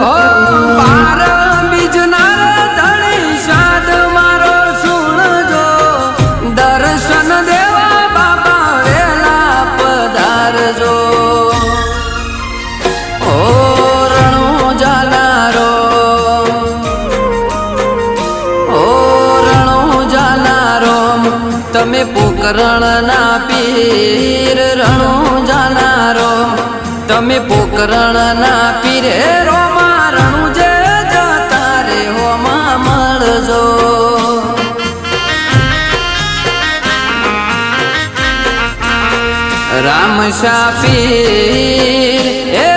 ઓ બાર બીજના ધણી સાદ મારો સુણજો, દર્શન દેવા બાબા વેલા પધારજો. ઓ રણુ જાનારો, ઓ રણુ જાનારો, તમે પોકરણના પીર. રણુ જાનારો, તમે પોકરણના પીરે. રોમા રણુ જે જતા રે હોમાં મળજો. રામ શાહ પીર, એ